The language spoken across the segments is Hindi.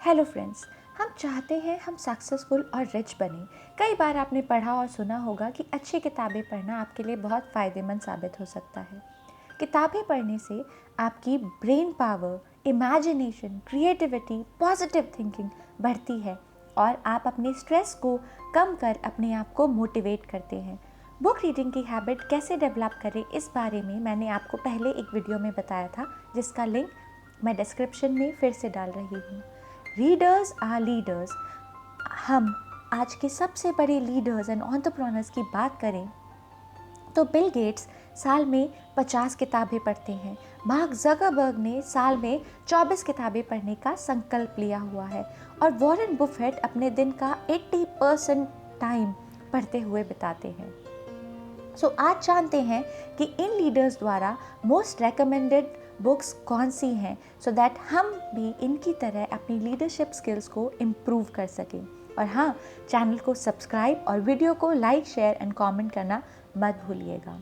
हेलो फ्रेंड्स, हम चाहते हैं हम सक्सेसफुल और रिच बने। कई बार आपने पढ़ा और सुना होगा कि अच्छी किताबें पढ़ना आपके लिए बहुत फ़ायदेमंद साबित हो सकता है। किताबें पढ़ने से आपकी brain power, imagination, creativity, positive thinking बढ़ती है और आप अपने स्ट्रेस को कम कर अपने आप को मोटिवेट करते हैं। बुक रीडिंग की हैबिट कैसे डेवलप करें, इस बारे में मैंने आपको पहले एक वीडियो में बताया था, जिसका लिंक मैं डिस्क्रिप्शन में फिर से डाल रही हूँ। Readers are leaders. हम आज के सबसे बड़े लीडर्स एंड एंटरप्रेन्योर्स की बात करें तो बिल गेट्स साल में 50 किताबें पढ़ते हैं। मार्क ज़करबर्ग ने साल में 24 किताबें पढ़ने का संकल्प लिया हुआ है और वॉरेन बुफेट अपने दिन का 80% टाइम पढ़ते हुए बिताते हैं। आज जानते हैं कि इन लीडर्स द्वारा मोस्ट रेकमेंडेड बुक्स कौन सी हैं, सो दैट हम भी इनकी तरह अपनी लीडरशिप स्किल्स को इम्प्रूव कर सकें। और हाँ, चैनल को सब्सक्राइब और वीडियो को लाइक, शेयर एंड कमेंट करना मत भूलिएगा।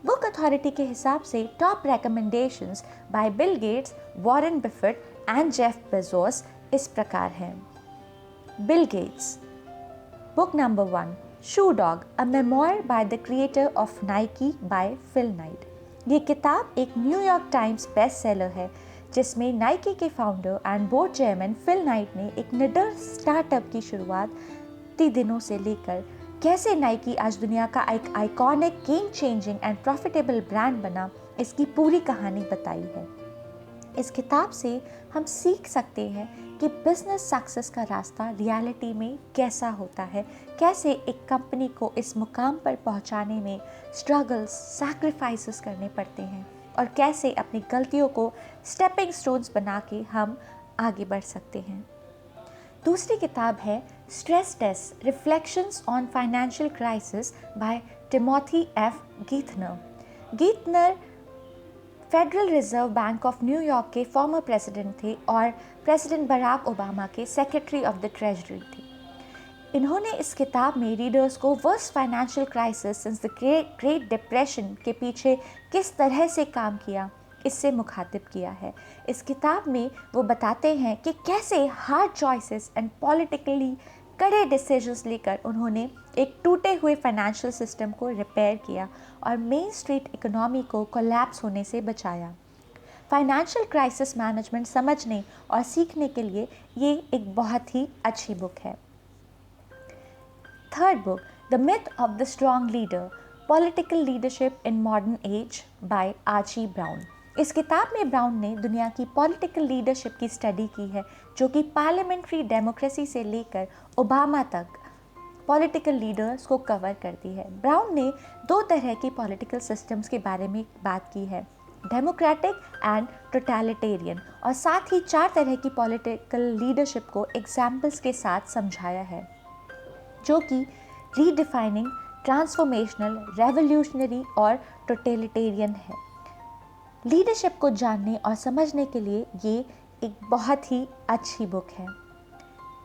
बुक अथॉरिटी के हिसाब से top recommendations by Bill Gates, Warren Buffett and Jeff Bezos इस प्रकार हैं। Bill Gates, book number 1, shoe dog, a memoir by the creator of Nike by Phil Knight. ये किताब एक न्यूयॉर्क टाइम्स बेस्ट सेलर है, जिसमें नाइकी के founder and board chairman Phil Knight ने एक निडर स्टार्टअप की शुरुआत दिनों से लेकर कैसे नाइकी आज दुनिया का एक iconic, game changing and profitable brand बना, इसकी पूरी कहानी बताई है। इस किताब से हम सीख सकते हैं कि बिजनेस सक्सेस का रास्ता रियलिटी में कैसा होता है, कैसे एक कंपनी को इस मुकाम पर पहुंचाने में स्ट्रगल्स, सैक्रिफाइसेस करने पड़ते हैं और कैसे अपनी गलतियों को स्टेपिंग स्टोन्स बना के हम आगे बढ़ सकते हैं। दूसरी किताब है stress test, reflections on financial crisis by Timothy F Geithner. Geithner Federal Reserve Bank of न्यूयॉर्क के फॉर्मर प्रेसिडेंट थे और प्रेसिडेंट बराक ओबामा के सेक्रेटरी ऑफ द ट्रेजरी थे। इन्होंने इस किताब में रीडर्स को worst financial crisis since the great depression के पीछे किस तरह से काम किया, इससे मुखातिब किया है। इस किताब में वो बताते हैं कि कैसे हार्ड चॉइसेस एंड पॉलिटिकली कड़े डिसीजंस लेकर उन्होंने एक टूटे हुए फाइनेंशियल सिस्टम को रिपेयर किया और मेन स्ट्रीट इकोनॉमी को कोलैप्स होने से बचाया। फाइनेंशियल क्राइसिस मैनेजमेंट समझने और सीखने के लिए ये एक बहुत ही अच्छी बुक है। Third book, the myth of the strong leader, political leadership in modern age by Archie Brown. इस किताब में ब्राउन ने दुनिया की पॉलिटिकल लीडरशिप की स्टडी की है, जो कि पार्लियामेंट्री डेमोक्रेसी से लेकर ओबामा तक पॉलिटिकल लीडर्स को कवर करती है। ब्राउन ने 2 तरह की पॉलिटिकल सिस्टम्स के बारे में बात की है, डेमोक्रेटिक एंड टोटलिटेरियन, और साथ ही 4 तरह की पॉलिटिकल लीडरशिप को एग्जाम्पल्स के साथ समझाया है, जो कि रीडिफाइनिंग, ट्रांसफॉर्मेशनल, रेवोल्यूशनरी और टोटलिटेरियन है। लीडरशिप को जानने और समझने के लिए ये एक बहुत ही अच्छी बुक है।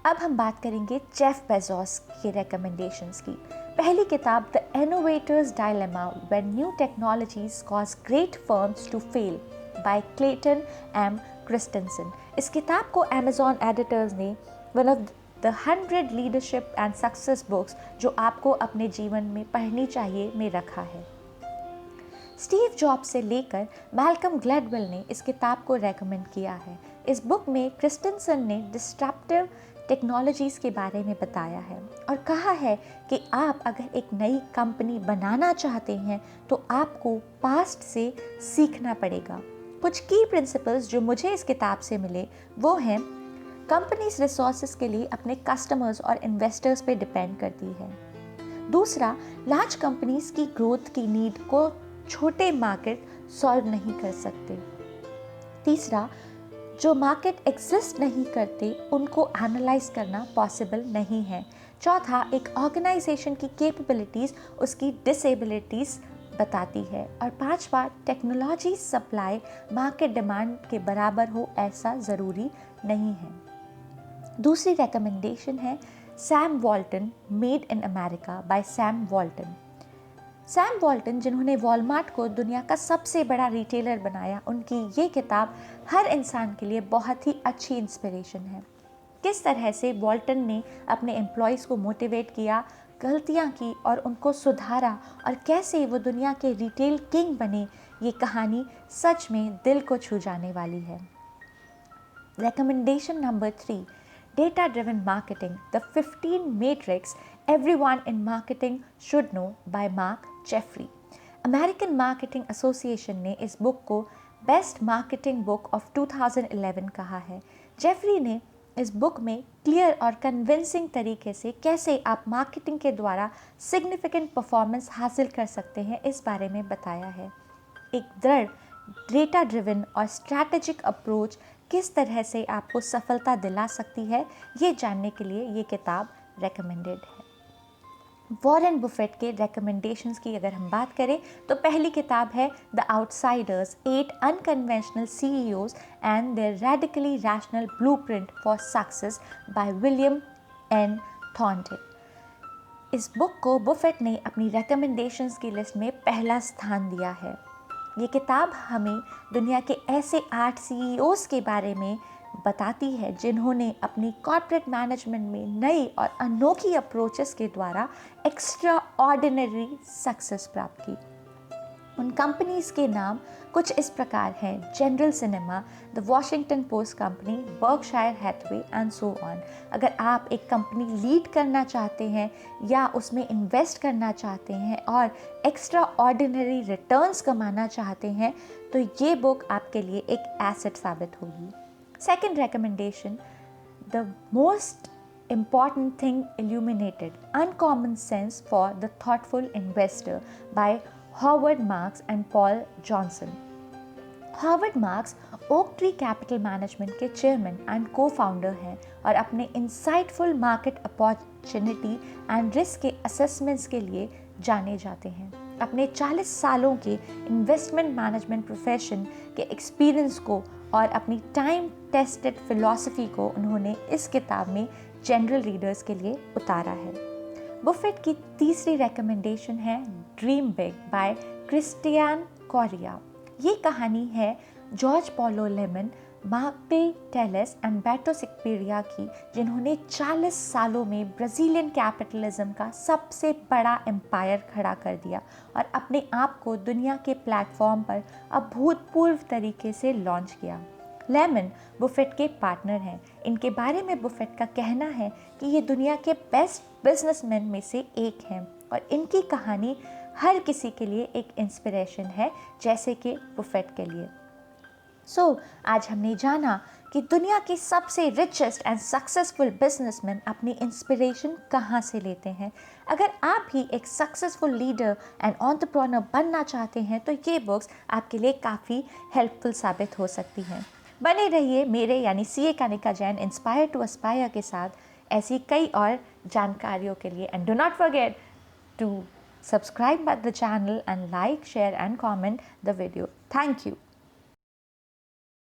अब हम बात करेंगे जेफ बेजोस के रिकमेंडेशंस की। पहली किताब, the innovator's dilemma when new technologies cause great firms to fail by Clayton M Christensen. इस किताब को अमेजॉन एडिटर्स ने one of the 100 leadership and success books जो आपको अपने जीवन में पढ़नी चाहिए में रखा है। स्टीव जॉब्स से लेकर मैल्कम ग्लैडवेल ने इस किताब को रेकमेंड किया है। इस बुक में क्रिस्टेंसन ने डिस्ट्रप्टिव टेक्नोलॉजीज़ के बारे में बताया है और कहा है कि आप अगर एक नई कंपनी बनाना चाहते हैं तो आपको पास्ट से सीखना पड़ेगा। कुछ की प्रिंसिपल्स जो मुझे इस किताब से मिले वो हैं, कंपनीज रिसोर्सेज के लिए अपने कस्टमर्स और इन्वेस्टर्स पे डिपेंड करती है। दूसरा, लार्ज कंपनीज की ग्रोथ की नीड को छोटे मार्केट सॉल्व नहीं कर सकते। तीसरा, जो मार्केट एग्जिस्ट नहीं करते उनको एनालाइज करना पॉसिबल नहीं है। चौथा, एक ऑर्गेनाइजेशन की कैपेबिलिटीज़ उसकी डिसेबिलिटीज़ बताती है। और पांचवा, टेक्नोलॉजी सप्लाई मार्केट डिमांड के बराबर हो ऐसा ज़रूरी नहीं है। दूसरी रिकमेंडेशन है Sam Walton, made in America by Sam Walton. Sam Walton, जिन्होंने वॉलमार्ट को दुनिया का सबसे बड़ा रिटेलर बनाया, उनकी ये किताब हर इंसान के लिए बहुत ही अच्छी इंस्पिरेशन है। किस तरह से वॉल्टन ने अपने एम्प्लॉयज़ को मोटिवेट किया, गलतियाँ की और उनको सुधारा, और कैसे वो दुनिया के रिटेल किंग बने। ये कहानी सच में दिल को छू जाने वाली है। Recommendation number 3, Data Driven Marketing, The 15 Matrix Everyone in Marketing Should Know by Mark Jeffrey। American marketing association ने इस बुक को बेस्ट मार्केटिंग बुक ऑफ 2011 कहा है। जेफरी ने इस बुक में क्लियर और कन्विंसिंग तरीके से कैसे आप मार्केटिंग के द्वारा सिग्निफिकेंट परफॉर्मेंस हासिल कर सकते हैं इस बारे में बताया है। एक दृढ़ डेटा ड्रिवन और स्ट्रैटेजिक अप्रोच किस तरह से आपको सफलता दिला सकती है, ये जानने के लिए ये किताब रेकमेंडेड है। वॉरेन बुफेट के रेकमेंडेशंस की अगर हम बात करें तो पहली किताब है the outsiders 8 unconventional CEOs and their radically rational blueprint for success by William N Thornton. इस बुक को बुफेट ने अपनी रेकमेंडेशंस की लिस्ट में पहला स्थान दिया है। ये किताब हमें दुनिया के ऐसे 8 CEOs के बारे में बताती है जिन्होंने अपनी कॉर्पोरेट मैनेजमेंट में नई और अनोखी अप्रोचेस के द्वारा एक्स्ट्रा ऑर्डिनरी सक्सेस प्राप्त की। उन कंपनीज के नाम कुछ इस प्रकार हैं: general cinema, the Washington Post company, Berkshire Hathaway and so on. अगर आप एक कंपनी लीड करना चाहते हैं या उसमें इन्वेस्ट करना चाहते हैं और एक्स्ट्रा ऑर्डिनरी रिटर्न्स कमाना चाहते हैं तो ये बुक आपके लिए एक एसेट साबित होगी। Second recommendation, the most important thing illuminated, Uncommon Sense for the Thoughtful Investor by Howard Marks and Paul Johnson। Howard Marks oak tree capital management के चेयरमैन एंड को फाउंडर हैं और अपने insightful market opportunity and risk के असेसमेंट्स के लिए जाने जाते हैं। अपने 40 सालों के इन्वेस्टमेंट मैनेजमेंट प्रोफेशन के एक्सपीरियंस को और अपनी टाइम टेस्टेड फिलॉसफी को उन्होंने इस किताब में जनरल रीडर्स के लिए उतारा है। बुफेट की तीसरी रेकमेंडेशन है dream big by Cristiane Correa. ये कहानी है Jorge Paulo Lemann, Mark Telles and Beto Sicupira की, जिन्होंने 40 सालों में ब्राज़ीलियन कैपिटलिज्म का सबसे बड़ा एम्पायर खड़ा कर दिया और अपने आप को दुनिया के प्लेटफॉर्म पर अभूतपूर्व तरीके से लॉन्च किया। लेमन बुफेट के पार्टनर हैं। इनके बारे में बुफेट का कहना है कि ये दुनिया के बेस्ट बिजनेसमैन में से एक हैं और इनकी कहानी हर किसी के लिए एक इंस्पिरेशन है, जैसे कि बुफेट के लिए। आज हमने जाना कि दुनिया के सबसे रिचेस्ट एंड सक्सेसफुल बिजनेसमैन अपनी इंस्पिरेशन कहाँ से लेते हैं। अगर आप भी एक सक्सेसफुल लीडर एंड एंटरप्रेन्योर बनना चाहते हैं तो ये बुक्स आपके लिए काफ़ी हेल्पफुल साबित हो सकती हैं। बने रहिए मेरे यानी CA Kanika Jain inspire to aspire के साथ ऐसी कई और जानकारियों के लिए। And do not forget to subscribe the channel and like, share and comment the video. Thank you.